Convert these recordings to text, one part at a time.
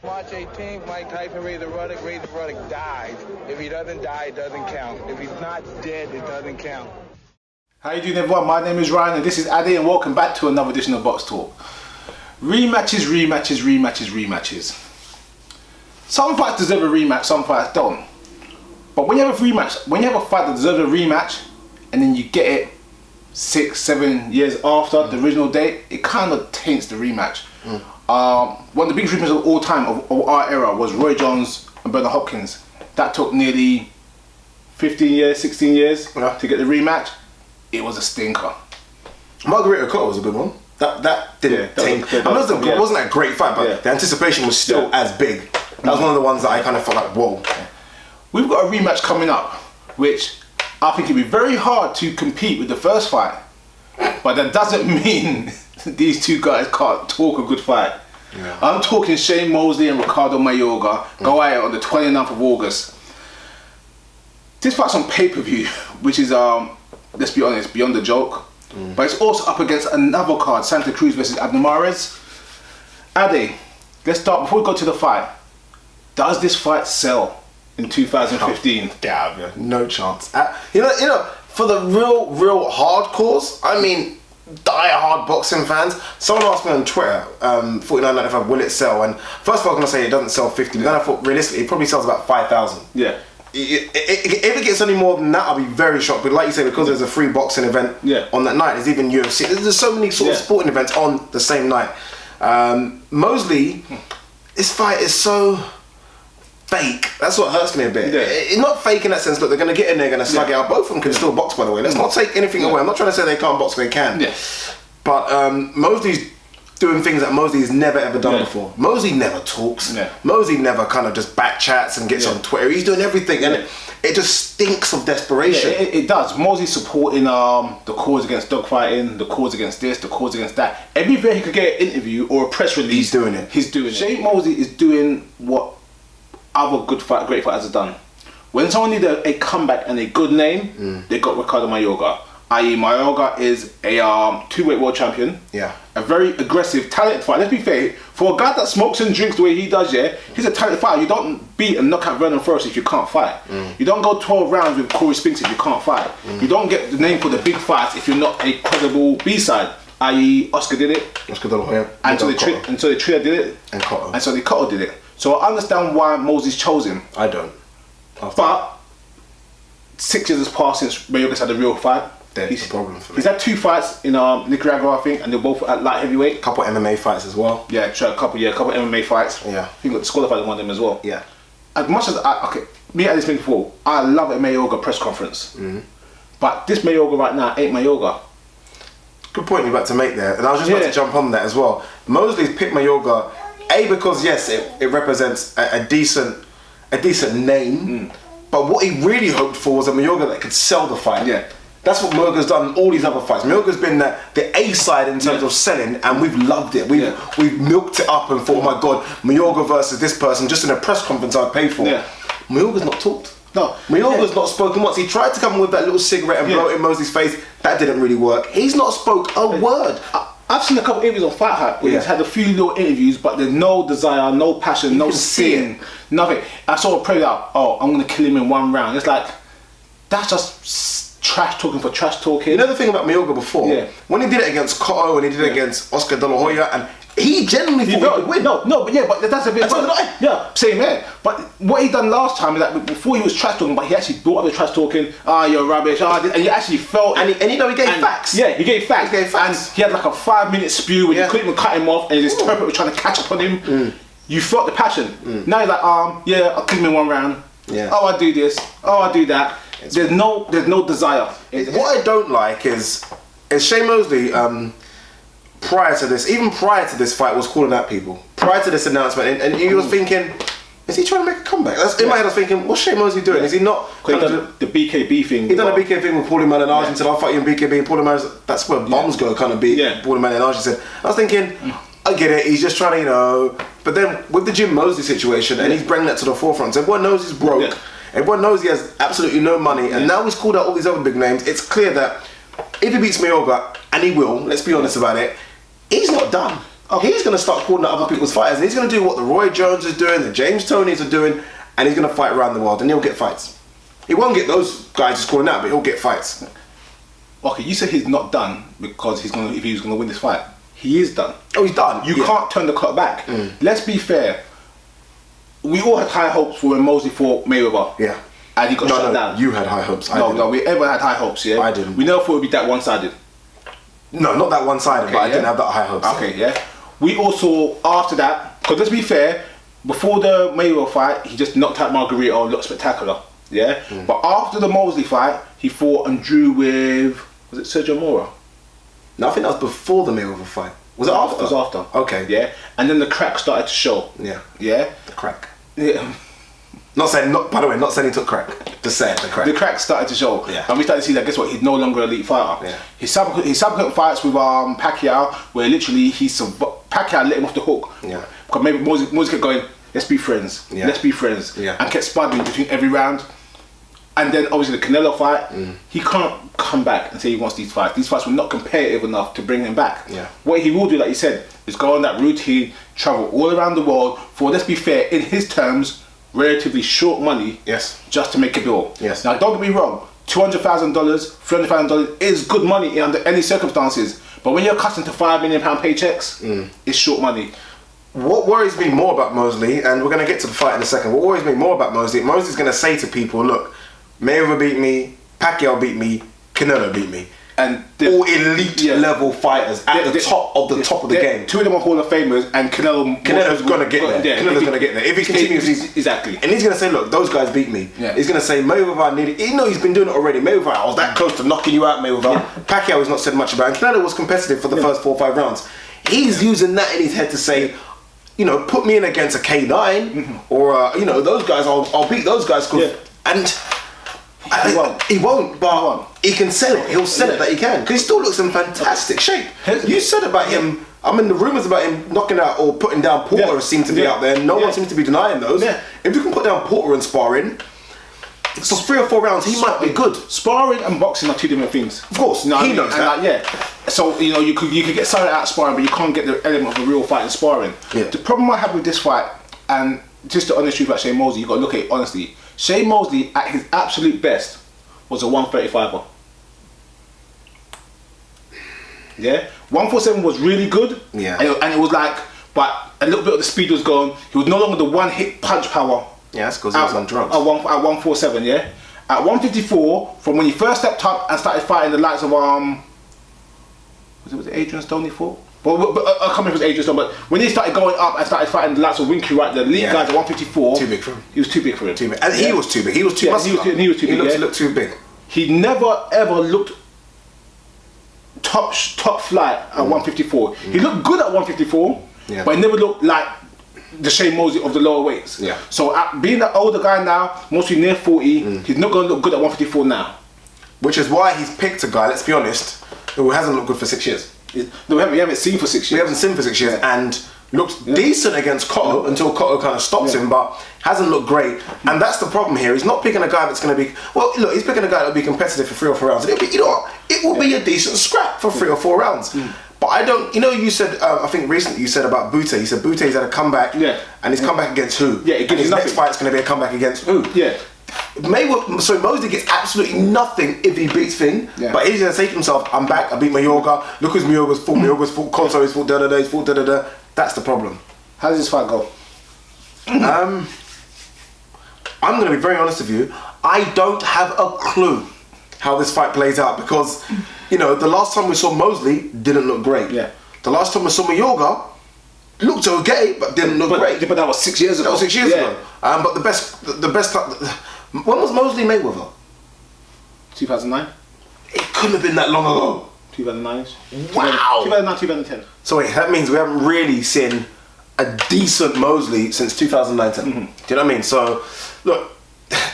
March 18th, Mike Tyson Razor Ruddock dies. If he doesn't die, it doesn't count. If he's not dead, it doesn't count. How you doing, everyone? My name is Ryan and this is Addy, and welcome back to another edition of Boxtalk. Rematches. Some fights deserve a rematch, some fights don't. But when you have a rematch, when you have a fight that deserves a rematch and then you get it 6-7 years after the original date, it kind of taints the rematch. One of the biggest rematches of all time of our era was Roy Jones and Bernard Hopkins. That took nearly 15 years, 16 years to get the rematch. It was a stinker. Margarita Cotto was a good one. That didn't taint. It wasn't a great fight, but the anticipation was still as big. That was one of the ones that I kind of felt like, whoa. We've got a rematch coming up, which I think it'd be very hard to compete with the first fight. But that doesn't mean these two guys can't talk a good fight. Yeah. I'm talking Shane Mosley and Ricardo Mayorga go at it on the 29th of August. This fight's on pay-per-view, which is, let's be honest, beyond the joke. But it's also up against another card, Santa Cruz versus Abner Mares. Ade, let's start, before we go to the fight, does this fight sell in 2015? Yeah, no chance. You know, for the real hardcores, I mean, die-hard boxing fans. Someone asked me on Twitter, 49.95, will it sell? And first of all, I was gonna say it doesn't sell 50. Then I thought realistically, it probably sells about 5,000. Yeah. If it gets any more than that, I'll be very shocked. But like you say, because there's a free boxing event on that night, there's even UFC. There's so many sort of sporting events on the same night. Mosley, this fight is so fake. That's what hurts me a bit. It's not fake in that sense. Look, they're going to get in there, going to slug it out. Both of them can still box, by the way. Let's not take anything away. I'm not trying to say they can't box, they can. But Mosley's doing things that Mosley's never ever done before. Mosley never talks. Mosley never kind of just back chats and gets on Twitter. He's doing everything, and it just stinks of desperation. It does. Mosley's supporting the cause against dogfighting, the cause against this, the cause against that. Everywhere he could get an interview or a press release, he's doing it. Shane Mosley is doing what other great fighters have done. When someone needs a comeback and a good name, they got Ricardo Mayorga. I.e. Mayorga is a two-weight world champion. A very aggressive, talented fighter. Let's be fair, for a guy that smokes and drinks the way he does, he's a talented fighter. You don't beat and knock out Vernon Forrest if you can't fight. You don't go 12 rounds with Corey Spinks if you can't fight. You don't get the name for the big fights if you're not a credible B-side. I.e. Oscar did it. Oscar De La Hoya. And so the Trio did it. And Cotto. And so the Cotto did it. So I understand why Mosley's chose him. I don't. But 6 years has passed since Mayorga's had a real fight. That's the problem for me. He's had 2 fights in Nicaragua, I think, and they're both at light heavyweight. A couple MMA fights as well. Yeah, a couple MMA fights. Yeah. I think disqualified in one of them as well. Yeah. As much as me at this thing before, I love a Mayorga press conference. But this Mayorga right now ain't Mayorga. Good point you're about to make there, and I was just about to jump on that as well. Mosley's picked Mayorga, because yes, it represents a decent name, but what he really hoped for was a Mayorga that could sell the fight. That's what Mayorga's done in all these other fights. Mayorga's been the A side in terms of selling, and we've loved it. We've milked it up and thought, oh my god, Mayorga versus this person, just in a press conference I'd pay for. Mayorga's not talked. No, Mayorga's not spoken once. He tried to come with that little cigarette and blow it in Mosley's face. That didn't really work. He's not spoke a word. I've seen a couple of interviews on Fight Hype where he's had a few little interviews, but there's no desire, no passion, no seeing, nothing. I saw a prayer out, I'm going to kill him in 1 round. It's like, that's just trash talking for trash talking. You know the thing about Mayorga before? When he did it against Cotto, when he did it against Oscar De La Hoya, and he genuinely thought he could win. But that's a bit. Same here. But what he done last time is that before he was trash talking, but he actually brought up the trash talking. You're rubbish. And he actually felt. And he gave facts. Yeah, he gave facts. And he had like a 5-minute spew where you couldn't even cut him off, and his interpreter was trying to catch up on him. You felt the passion. Now he's like, I'll kill him in 1 round. I do this. I do that. There's no desire. What I don't like is Shane Mosley. Prior to this fight, was calling out people. Prior to this announcement, and he was thinking, is he trying to make a comeback? In my head I was thinking, what's Shane Mosley doing? Is he not? He done the BKB thing. He done a BKB thing with Paulie Malignaggi and said, I'll fight you in BKB. And Paulie Malignaggi, that's where bombs go, kind of beat Paulie Malignaggi said. I was thinking, I get it, he's just trying to, but then with the Jim Mosley situation, and he's bringing that to the forefront, so everyone knows he's broke. Everyone knows he has absolutely no money, and now he's called out all these other big names. It's clear that if he beats Mayorga, and he will, let's be honest about it, he's not done. He's going to start calling out other people's fighters, and he's going to do what the Roy Jones is doing, the James Tonys are doing, and he's going to fight around the world, and he'll get fights. He won't get those guys just calling out, but he'll get fights. Okay, you said he's not done because if he was going to win this fight. He is done. Oh, he's done. You can't turn the clock back. Let's be fair. We all had high hopes for when Mosley fought Mayweather. Yeah. And he got shut down. You had high hopes. No, we ever had high hopes, yeah? I didn't. We never thought it would be that one-sided. No, not that one-sided, but I didn't have that high hopes. Okay, yeah. We also, after that, because let's be fair, before the Mayweather fight, he just knocked out Margarito, looked spectacular, yeah? But after the Mosley fight, he fought and drew with, was it Sergio Mora? No, I think that was before the Mayweather fight. Was it after? It was after. Okay. Yeah. And then the crack started to show. Yeah. Yeah? The crack. Yeah. By the way, not saying he took crack. Just saying the crack. The crack started to show. Yeah. And we started to see that, guess what, he's no longer an elite fighter. Yeah. His subsequent fights with Pacquiao, where literally Pacquiao let him off the hook. Yeah. Because maybe Mosley kept going, let's be friends. Yeah. Let's be friends. Yeah. And kept spudding between every round. And then obviously the Canelo fight, he can't come back and say he wants these fights. These fights were not competitive enough to bring him back. Yeah. What he will do, like you said, is go on that routine, travel all around the world for, let's be fair, in his terms, relatively short money. Yes. Just to make a bill. Yes. Now don't get me wrong, $200,000, $300,000 is good money under any circumstances. But when you're accustomed to £5 million paychecks, it's short money. What worries me more about Mosley, and we're going to get to the fight in a second, what worries me more about Mosley's going to say to people, look, Mayweather beat me, Pacquiao beat me, Canelo beat me. And all elite level fighters at the top of the game. Two of them are Hall of Famers, and Canelo's going to get there. Canelo's going to get there. If he continues, exactly. And he's going to say, look, those guys beat me. Yeah. He's going to say, Mayweather needed, even though he's been doing it already, Mayweather, I was that close to knocking you out, Mayweather. Yeah. Pacquiao has not said much about it. And Canelo was competitive for the first 4 or 5 rounds. He's using that in his head to say, you know, put me in against a K9, or, you know, those guys, I'll beat those guys. And he won't, but he can sell it. He'll sell it that he can, because he still looks in fantastic shape. You said about him, I mean, the rumours about him knocking out or putting down Porter seem to be out there. No one seems to be denying those. If you can put down Porter in sparring, for 3 or 4 rounds, he might be good. Sparring and boxing are 2 different things. Of course, he knows that. Like, so, you know, you could get something out of sparring, but you can't get the element of a real fight in sparring. The problem I have with this fight, and just the honest truth about Shane Mosley, you've got to look at it honestly. Shane Mosley, at his absolute best, was a 135er. Yeah? 147 was really good. Yeah. And it was like, but a little bit of the speed was gone. He was no longer the one-hit punch power. Yeah, that's because he was on drugs. At 147, yeah? At 154, from when he first stepped up and started fighting the likes of, was it Adrian Stone he fought? Well, I can't remember if it was Adrian Stone, but when he started going up and started fighting the likes of Winky Wright, the lead guys at 154. Too big for him. He was too big for him. Too big. And he was too big. He was too muscular. He was too big. He looked too big. He never ever looked top flight at 154. He looked good at 154, but he never looked like the Shane Mosley of the lower weights. Yeah. So being an older guy now, mostly near 40, he's not going to look good at 154 now. Which is why he's picked a guy, let's be honest, who hasn't looked good for 6 years. No, we haven't seen for 6 years. We haven't seen for 6 years, and looked decent against Cotto until Cotto kind of stops him, but hasn't looked great. And that's the problem here. He's not picking a guy that's going to be, well, look, he's picking a guy that'll be competitive for 3 or 4 rounds. And it'll be, you know what, it will be a decent scrap for 3 or 4 rounds. But I don't, you know, you said, I think recently you said about Bute. You said Bute's had a comeback, and he's come back against who? Yeah, it gives and his nothing. next fight's going to be a comeback against who? Yeah. So Mosley gets absolutely nothing if he beats Thing, but he's going to say to himself, I'm back, I beat Mayorga, look who's Mayorga's fought, Conso's fought, he's fought, That's the problem. How does this fight go? I'm going to be very honest with you, I don't have a clue how this fight plays out, because, you know, the last time we saw Mosley didn't look great. Yeah. The last time we saw Mayorga looked okay, but didn't look great. But that was 6 years ago. That was 6 years ago. But the best time, when was Mosley Mayweather? 2009. It couldn't have been that long ago. 2009. Wow. 2009, 2010. So wait, that means we haven't really seen a decent Mosley since 2019. Do you know what I mean? So, look,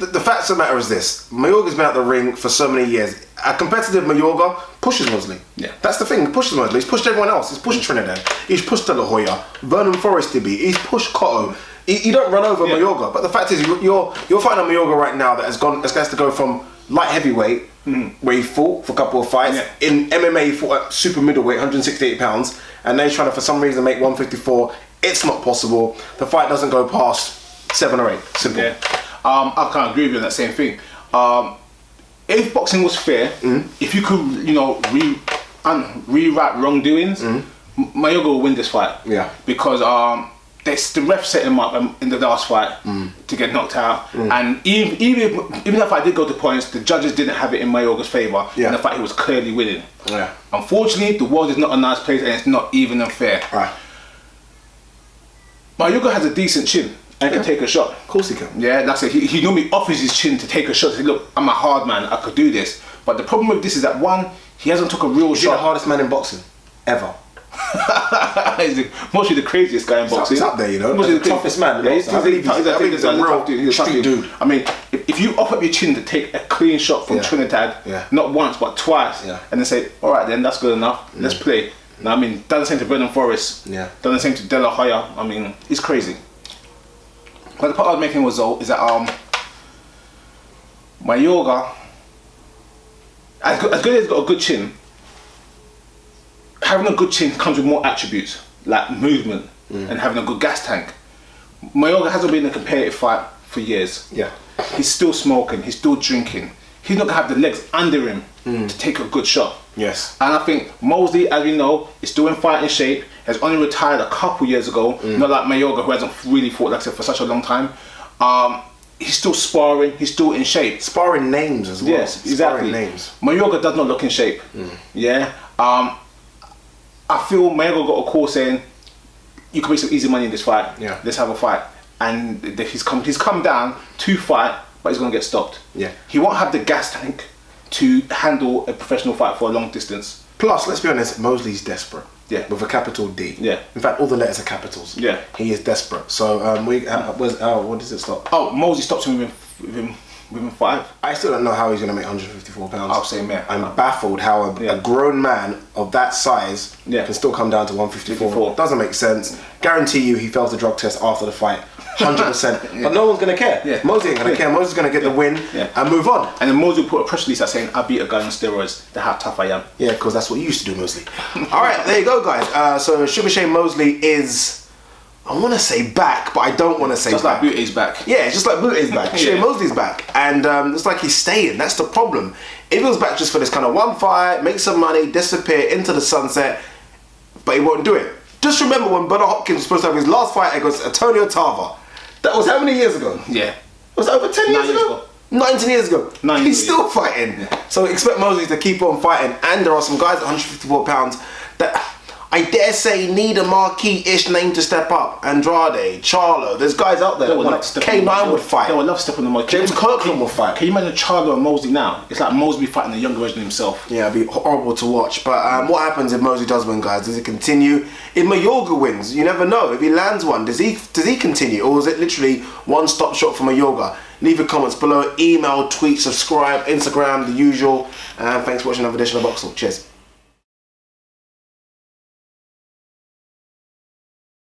the fact of the matter is this. Mayorga's been out the ring for so many years. A competitive Mayorga pushes Mosley. Yeah. That's the thing, he pushes Mosley. He's pushed everyone else. He's pushed Trinidad. He's pushed De La Hoya. Vernon Forrest to be. He's pushed Cotto. You don't run over Mayorga. But the fact is, you're fighting a Mayorga right now that has to go from light heavyweight, where he fought for a couple of fights. In MMA, he fought at super middleweight, 168 pounds. and they're trying to, for some reason, make 154. It's not possible. The fight doesn't go past 7 or 8. Simple. Yeah. I can't agree with you on that same thing. If boxing was fair, if you could, rewrite wrongdoings, Mayorga will win this fight. Yeah. Because the ref set him up in the last fight to get knocked out, and even if I did go to points, the judges didn't have it in Mayorga's favour, and the fight he was clearly winning. Yeah. Unfortunately, the world is not a nice place, and it's not even and fair. Right. Mayorga has a decent chin and can take a shot. Of course he can. Yeah, that's it. He normally offers his chin to take a shot. Say, look, I'm a hard man. I could do this. But the problem with this is that one, he hasn't took a real shot. He's the hardest man in boxing ever. He's mostly the craziest guy in boxing. He's up there, He's the toughest man. Yeah, he's a real street dude. I mean, if you offer up your chin to take a clean shot from Trinidad, not once but twice, and then say, all right, then that's good enough. Let's play. Now, I mean, doesn't seem to Brendan Forrest. Yeah. Doesn't seem to De La Hoya. I mean, it's crazy. But the point I was making was though is that Mayorga, as good as he's got a good chin, having a good chin comes with more attributes like movement and having a good gas tank. Mayorga hasn't been in a competitive fight for years. Yeah. He's still smoking. He's still drinking. He's not gonna have the legs under him to take a good shot. Yes. And I think Mosley, as we know, is still in fighting shape. Has only retired a couple years ago. Not like Mayorga, who hasn't really fought, like I said, for such a long time. He's still sparring. He's still in shape. Sparring names as well. Yes, exactly. Sparring names. Mayorga does not look in shape. Yeah. I feel Mayorga got a call saying, "You can make some easy money in this fight. Yeah. Let's have a fight." And he's come down to fight, but he's gonna get stopped. Yeah. He won't have the gas tank to handle a professional fight for a long distance. Plus, let's be honest, Mosley's desperate. Yeah. With a capital D. Yeah. In fact, all the letters are capitals. Yeah. He is desperate. So, what does it stop? Oh, Mosley stops him within 5. I still don't know how he's going to make 154 pounds. I'll say, man. I'm baffled how a grown man of that size can still come down to 154. Doesn't make sense. Guarantee you he failed the drug test after the fight. 100%. But no one's going to care. Yeah. Mosley ain't going to care. Mosley's going to get the win and move on. And then Mosley put a press release out saying, "I beat a guy on steroids. That's how tough I am." Yeah, because that's what you used to do, Mosley. All right, there you go, guys. So Sugar Shane Mosley is, I want to say back, but I don't want to say just back. Like Butte's back. Yeah, it's just like Butte's back. Shane Mosley's back. And it's like he's staying. That's the problem. If he was back just for this kind of one fight, make some money, disappear into the sunset, but he won't do it. Just remember when Bernard Hopkins was supposed to have his last fight against Antonio Tarver. That was how many years ago? Yeah. Was it over 10 years ago? 19 years ago. He's still fighting. Yeah. So expect Mosley to keep on fighting. And there are some guys at 154 pounds that I dare say need a marquee-ish name to step up. Andrade, Charlo. There's guys out there. Like K9 would fight. They would love to step on the marquee. James Kirkland will fight. Can you imagine Charlo and Mosley now? It's like Mosley fighting the younger version of himself. Yeah, it'd be horrible to watch. But what happens if Mosley does win, guys? Does it continue? If Mayorga wins, you never know. If he lands one, does he continue? Or is it literally one-stop shop for Mayorga? Leave your comments below. Email, tweet, subscribe, Instagram, the usual. And thanks for watching another edition of Boxtalk. Cheers.